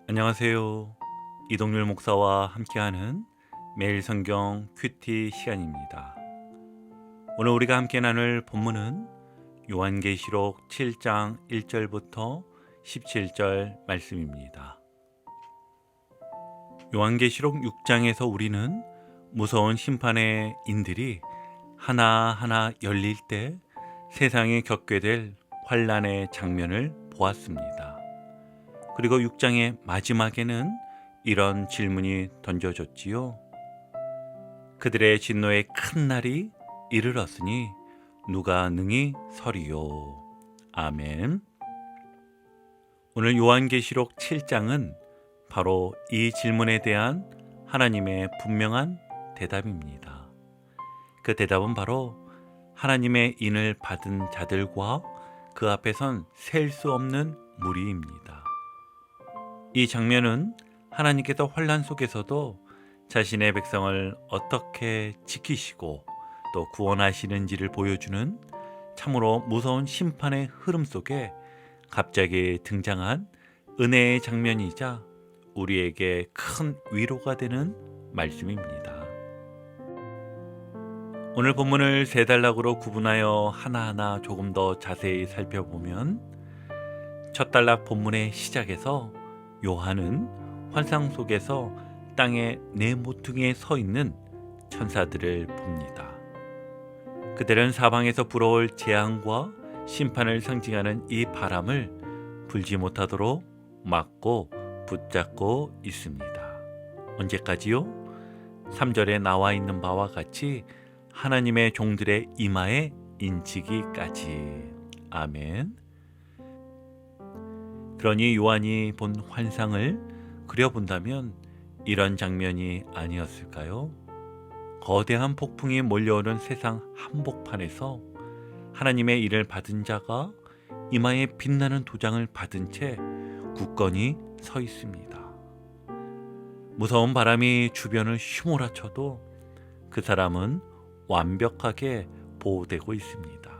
안녕하세요. 이동률 목사와 함께하는 매일 성경 큐티 시간입니다. 오늘 우리가 함께 나눌 본문은 요한계시록 7장 1절부터 17절 말씀입니다. 요한계시록 6장에서 우리는 무서운 심판의 인들이 하나하나 열릴 때 세상에 겪게 될 환난의 장면을 보았습니다. 그리고 6장의 마지막에는 이런 질문이 던져졌지요. 그들의 진노의 큰 날이 이르렀으니 누가 능히 서리요. 아멘. 오늘 요한계시록 7장은 바로 이 질문에 대한 하나님의 분명한 대답입니다. 그 대답은 바로 하나님의 인을 받은 자들과 그 앞에 선 셀 수 없는 무리입니다. 이 장면은 하나님께서 환난 속에서도 자신의 백성을 어떻게 지키시고 또 구원하시는지를 보여주는 참으로 무서운 심판의 흐름 속에 갑자기 등장한 은혜의 장면이자 우리에게 큰 위로가 되는 말씀입니다. 오늘 본문을 세 단락으로 구분하여 하나하나 조금 더 자세히 살펴보면 첫 단락 본문의 시작에서 요한은 환상 속에서 땅의 네 모퉁이에 서 있는 천사들을 봅니다. 그들은 사방에서 불어올 재앙과 심판을 상징하는 이 바람을 불지 못하도록 막고 붙잡고 있습니다. 언제까지요? 3절에 나와 있는 바와 같이 하나님의 종들의 이마에 인치기까지. 아멘. 그러니 요한이 본 환상을 그려본다면 이런 장면이 아니었을까요? 거대한 폭풍이 몰려오는 세상 한복판에서 하나님의 일을 받은 자가 이마에 빛나는 도장을 받은 채 굳건히 서 있습니다. 무서운 바람이 주변을 휘몰아쳐도 그 사람은 완벽하게 보호되고 있습니다.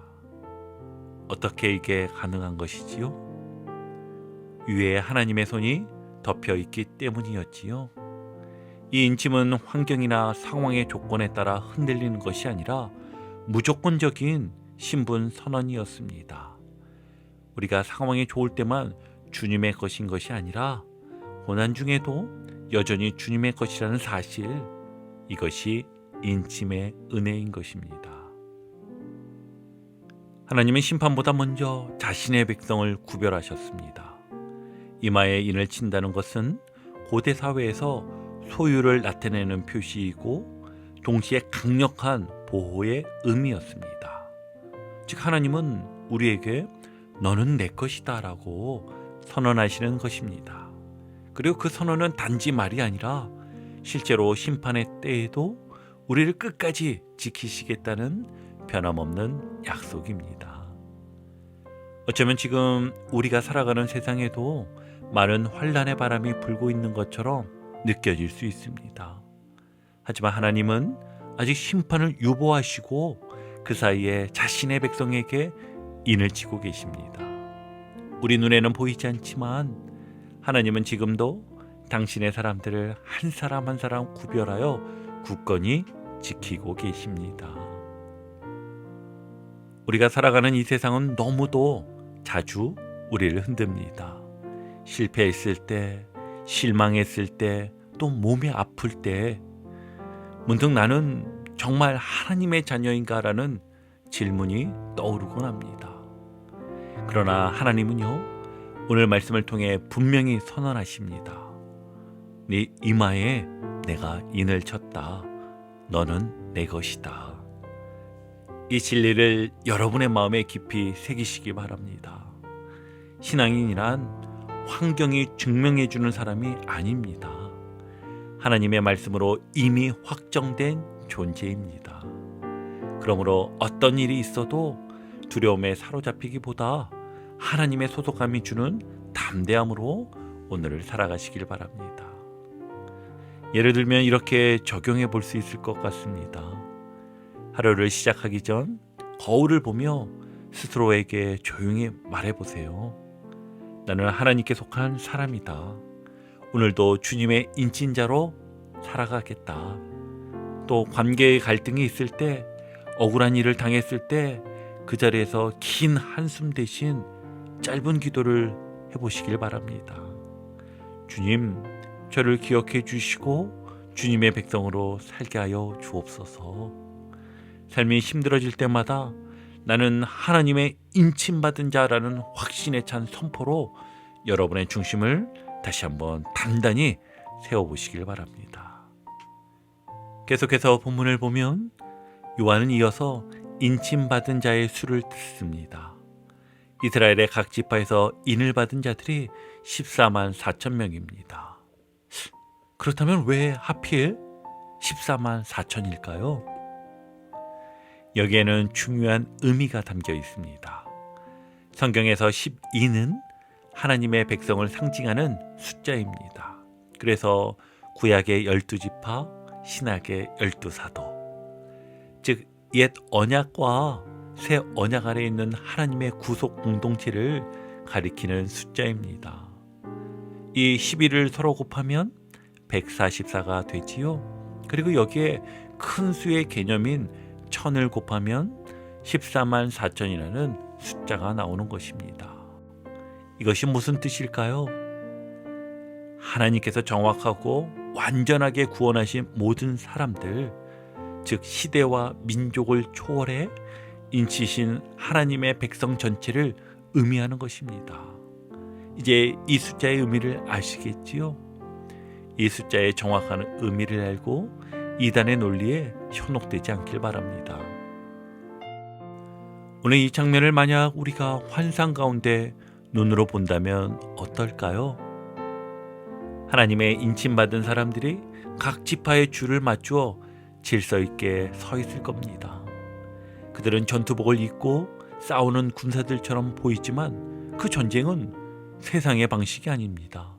어떻게 이게 가능한 것이지요? 위에 하나님의 손이 덮여 있기 때문이었지요. 이 인침은 환경이나 상황의 조건에 따라 흔들리는 것이 아니라 무조건적인 신분 선언이었습니다. 우리가 상황이 좋을 때만 주님의 것인 것이 아니라 고난 중에도 여전히 주님의 것이라는 사실, 이것이 인침의 은혜인 것입니다. 하나님은 심판보다 먼저 자신의 백성을 구별하셨습니다. 이마에 인을 친다는 것은 고대 사회에서 소유를 나타내는 표시이고 동시에 강력한 보호의 의미였습니다. 즉 하나님은 우리에게 너는 내 것이다 라고 선언하시는 것입니다. 그리고 그 선언은 단지 말이 아니라 실제로 심판의 때에도 우리를 끝까지 지키시겠다는 변함없는 약속입니다. 어쩌면 지금 우리가 살아가는 세상에도 많은 환난의 바람이 불고 있는 것처럼 느껴질 수 있습니다. 하지만 하나님은 아직 심판을 유보하시고 그 사이에 자신의 백성에게 인을 치고 계십니다. 우리 눈에는 보이지 않지만 하나님은 지금도 당신의 사람들을 한 사람 한 사람 구별하여 굳건히 지키고 계십니다. 우리가 살아가는 이 세상은 너무도 자주 우리를 흔듭니다. 실패했을 때, 실망했을 때, 또 몸이 아플 때 문득 나는 정말 하나님의 자녀인가라는 질문이 떠오르곤 합니다. 그러나 하나님은요, 오늘 말씀을 통해 분명히 선언하십니다. 네 이마에 내가 인을 쳤다. 너는 내 것이다. 이 진리를 여러분의 마음에 깊이 새기시기 바랍니다. 신앙인이란 환경이 증명해 주는 사람이 아닙니다. 하나님의 말씀으로 이미 확정된 존재입니다. 그러므로 어떤 일이 있어도 두려움에 사로잡히기보다 하나님의 소속감이 주는 담대함으로 오늘을 살아가시길 바랍니다. 예를 들면 이렇게 적용해 볼 수 있을 것 같습니다. 하루를 시작하기 전 거울을 보며 스스로에게 조용히 말해보세요. 나는 하나님께 속한 사람이다. 오늘도 주님의 인친자로 살아가겠다. 또 관계의 갈등이 있을 때, 억울한 일을 당했을 때 그 자리에서 긴 한숨 대신 짧은 기도를 해보시길 바랍니다. 주님, 저를 기억해 주시고 주님의 백성으로 살게 하여 주옵소서. 삶이 힘들어질 때마다 나는 하나님의 인침받은 자라는 확신에 찬 선포로 여러분의 중심을 다시 한번 단단히 세워보시길 바랍니다. 계속해서 본문을 보면 요한은 이어서 인침받은 자의 수를 듣습니다. 이스라엘의 각 지파에서 인을 받은 자들이 14만 4천 명입니다. 그렇다면 왜 하필 14만 4천일까요? 여기에는 중요한 의미가 담겨 있습니다. 성경에서 12는 하나님의 백성을 상징하는 숫자입니다. 그래서 구약의 12지파, 신약의 12사도, 즉 옛 언약과 새 언약 아래 있는 하나님의 구속 공동체를 가리키는 숫자입니다. 이 12를 서로 곱하면 144가 되지요. 그리고 여기에 큰 수의 개념인 1000을 곱하면 14만 4천이라는 숫자가 나오는 것입니다. 이것이 무슨 뜻일까요? 하나님께서 정확하고 완전하게 구원하신 모든 사람들, 즉 시대와 민족을 초월해 인치신 하나님의 백성 전체를 의미하는 것입니다. 이제 이 숫자의 의미를 아시겠지요? 이 숫자의 정확한 의미를 알고 이단의 논리에 현혹되지 않길 바랍니다. 오늘 이 장면을 만약 우리가 환상 가운데 눈으로 본다면 어떨까요? 하나님의 인침받은 사람들이 각 지파의 줄을 맞추어 질서 있게 서 있을 겁니다. 그들은 전투복을 입고 싸우는 군사들처럼 보이지만 그 전쟁은 세상의 방식이 아닙니다.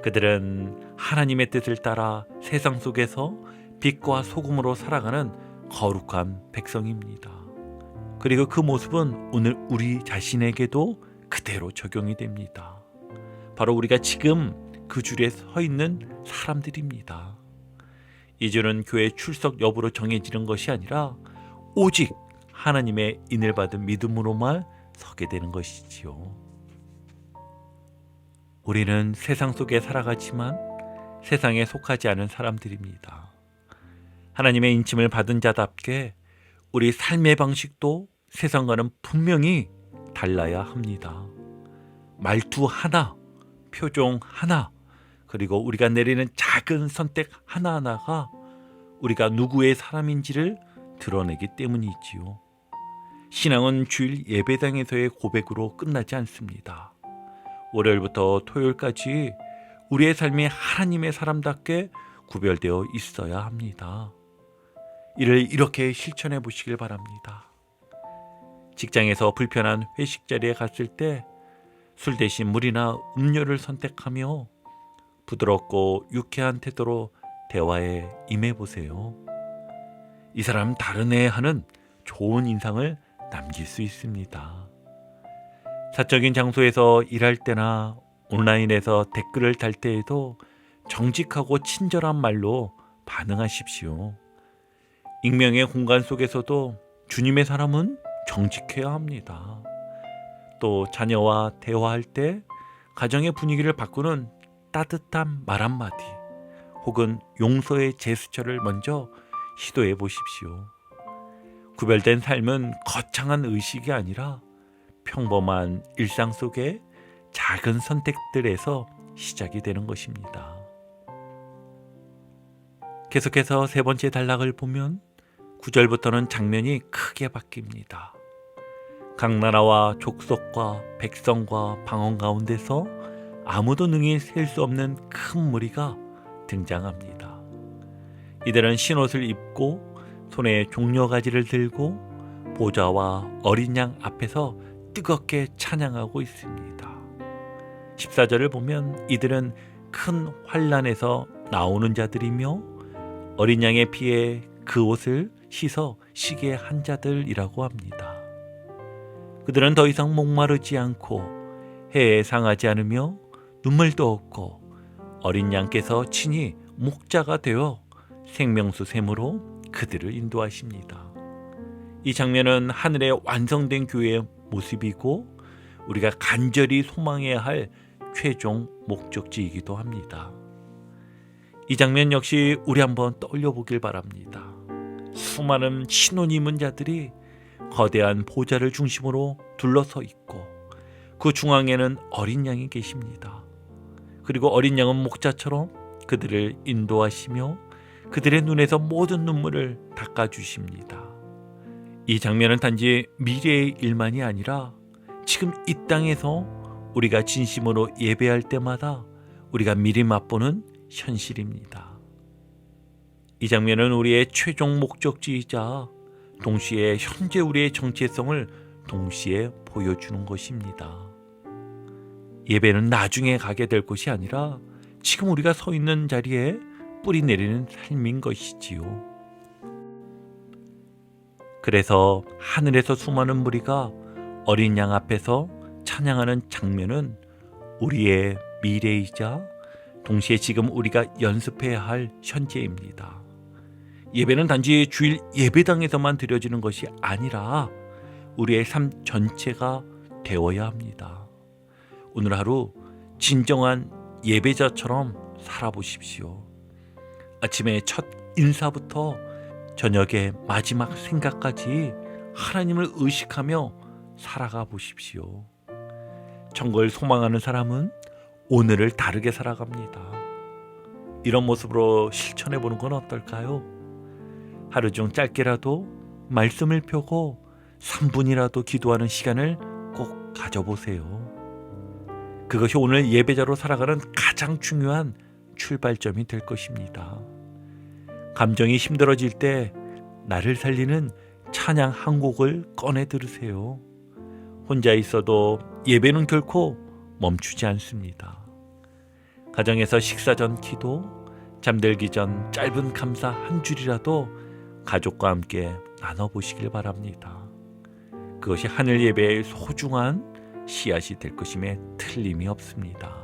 그들은 하나님의 뜻을 따라 세상 속에서 빛과 소금으로 살아가는 거룩한 백성입니다. 그리고 그 모습은 오늘 우리 자신에게도 그대로 적용이 됩니다. 바로 우리가 지금 그 줄에 서 있는 사람들입니다. 이 줄은 교회 출석 여부로 정해지는 것이 아니라 오직 하나님의 인을 받은 믿음으로만 서게 되는 것이지요. 우리는 세상 속에 살아가지만 세상에 속하지 않은 사람들입니다. 하나님의 인침을 받은 자답게 우리 삶의 방식도 세상과는 분명히 달라야 합니다. 말투 하나, 표정 하나, 그리고 우리가 내리는 작은 선택 하나하나가 우리가 누구의 사람인지를 드러내기 때문이지요. 신앙은 주일 예배당에서의 고백으로 끝나지 않습니다. 월요일부터 토요일까지 우리의 삶이 하나님의 사람답게 구별되어 있어야 합니다. 이를 이렇게 실천해 보시길 바랍니다. 직장에서 불편한 회식 자리에 갔을 때 술 대신 물이나 음료를 선택하며 부드럽고 유쾌한 태도로 대화에 임해 보세요. 이 사람 다르네 하는 좋은 인상을 남길 수 있습니다. 사적인 장소에서 일할 때나 온라인에서 댓글을 달 때에도 정직하고 친절한 말로 반응하십시오. 익명의 공간 속에서도 주님의 사람은 정직해야 합니다. 또 자녀와 대화할 때 가정의 분위기를 바꾸는 따뜻한 말 한마디 혹은 용서의 제스처를 먼저 시도해 보십시오. 구별된 삶은 거창한 의식이 아니라 평범한 일상 속의 작은 선택들에서 시작이 되는 것입니다. 계속해서 세 번째 단락을 보면 9절부터는 장면이 크게 바뀝니다. 각 나라와 족속과 백성과 방언 가운데서 아무도 능히 셀 수 없는 큰 무리가 등장합니다. 이들은 신옷을 입고 손에 종려가지를 들고 보좌와 어린 양 앞에서 뜨겁게 찬양하고 있습니다. 14절을 보면 이들은 큰 환난에서 나오는 자들이며 어린 양의 피에 그 옷을 씻어 시게 한 자들이라고 합니다. 그들은 더 이상 목마르지 않고 해에 상하지 않으며 눈물도 없고 어린 양께서 친히 목자가 되어 생명수 샘으로 그들을 인도하십니다. 이 장면은 하늘에 완성된 교회의 모습이고 우리가 간절히 소망해야 할 최종 목적지이기도 합니다. 이 장면 역시 우리 한번 떠올려 보길 바랍니다. 수많은 신혼 입은 자들이 거대한 보좌를 중심으로 둘러서 있고 그 중앙에는 어린 양이 계십니다. 그리고 어린 양은 목자처럼 그들을 인도하시며 그들의 눈에서 모든 눈물을 닦아주십니다. 이 장면은 단지 미래의 일만이 아니라 지금 이 땅에서 우리가 진심으로 예배할 때마다 우리가 미리 맛보는 현실입니다. 이 장면은 우리의 최종 목적지이자 동시에 현재 우리의 정체성을 동시에 보여주는 것입니다. 예배는 나중에 가게 될 것이 아니라 지금 우리가 서 있는 자리에 뿌리 내리는 삶인 것이지요. 그래서 하늘에서 수많은 무리가 어린 양 앞에서 찬양하는 장면은 우리의 미래이자 동시에 지금 우리가 연습해야 할 현재입니다. 예배는 단지 주일 예배당에서만 드려지는 것이 아니라 우리의 삶 전체가 되어야 합니다. 오늘 하루 진정한 예배자처럼 살아보십시오. 아침에 첫 인사부터 저녁의 마지막 생각까지 하나님을 의식하며 살아가 보십시오. 천국을 소망하는 사람은 오늘을 다르게 살아갑니다. 이런 모습으로 실천해 보는 건 어떨까요? 하루 중 짧게라도 말씀을 펴고 3분이라도 기도하는 시간을 꼭 가져보세요. 그것이 오늘 예배자로 살아가는 가장 중요한 출발점이 될 것입니다. 감정이 힘들어질 때 나를 살리는 찬양 한 곡을 꺼내 들으세요. 혼자 있어도 예배는 결코 멈추지 않습니다. 가정에서 식사 전 기도, 잠들기 전 짧은 감사 한 줄이라도 가족과 함께 나눠보시길 바랍니다. 그것이 하늘 예배의 소중한 씨앗이 될 것임에 틀림이 없습니다.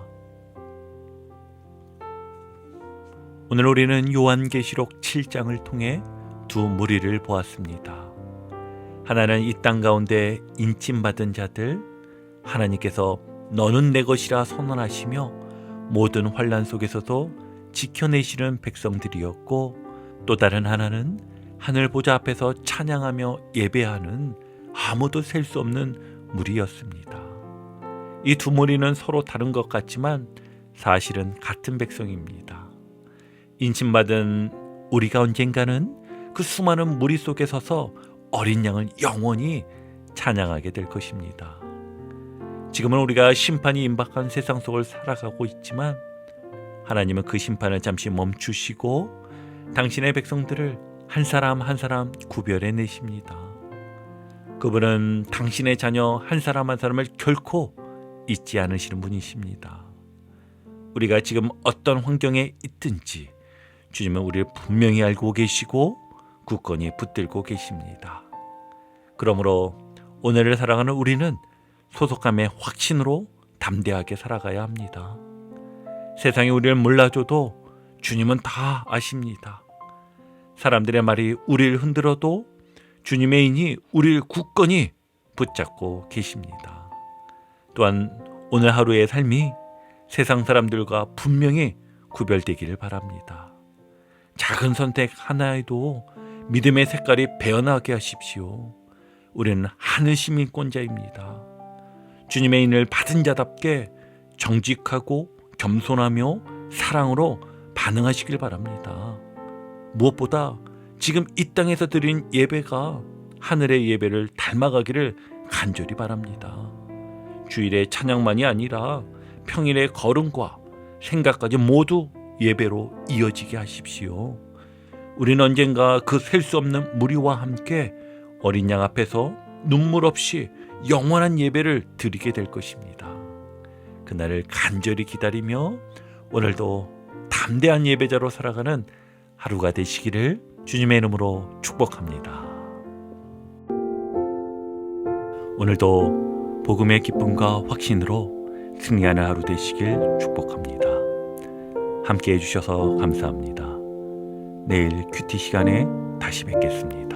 오늘 우리는 요한계시록 7장을 통해 두 무리를 보았습니다. 하나는 이 땅 가운데 인침받은 자들, 하나님께서 너는 내 것이라 선언하시며 모든 환난 속에서도 지켜내시는 백성들이었고, 또 다른 하나는 하늘 보좌 앞에서 찬양하며 예배하는 아무도 셀 수 없는 무리였습니다. 이 두 무리는 서로 다른 것 같지만 사실은 같은 백성입니다. 인침받은 우리가 언젠가는 그 수많은 무리 속에 서서 어린 양을 영원히 찬양하게 될 것입니다. 지금은 우리가 심판이 임박한 세상 속을 살아가고 있지만 하나님은 그 심판을 잠시 멈추시고 당신의 백성들을 한 사람 한 사람 구별해 내십니다. 그분은 당신의 자녀 한 사람 한 사람을 결코 잊지 않으시는 분이십니다. 우리가 지금 어떤 환경에 있든지 주님은 우리를 분명히 알고 계시고 굳건히 붙들고 계십니다. 그러므로 오늘을 살아가는 우리는 소속감의 확신으로 담대하게 살아가야 합니다. 세상이 우리를 몰라줘도 주님은 다 아십니다. 사람들의 말이 우리를 흔들어도 주님의 인이 우리를 굳건히 붙잡고 계십니다. 또한 오늘 하루의 삶이 세상 사람들과 분명히 구별되기를 바랍니다. 작은 선택 하나에도 믿음의 색깔이 배어나게 하십시오. 우리는 하늘 시민권자입니다. 주님의 인을 받은 자답게 정직하고 겸손하며 사랑으로 반응하시길 바랍니다. 무엇보다 지금 이 땅에서 드린 예배가 하늘의 예배를 닮아가기를 간절히 바랍니다. 주일의 찬양만이 아니라 평일의 걸음과 생각까지 모두 예배로 이어지게 하십시오. 우리는 언젠가 그 셀 수 없는 무리와 함께 어린 양 앞에서 눈물 없이 영원한 예배를 드리게 될 것입니다. 그날을 간절히 기다리며 오늘도 담대한 예배자로 살아가는 하루가 되시기를 주님의 이름으로 축복합니다. 오늘도 복음의 기쁨과 확신으로 승리하는 하루 되시길 축복합니다. 함께 해주셔서 감사합니다. 내일 큐티 시간에 다시 뵙겠습니다.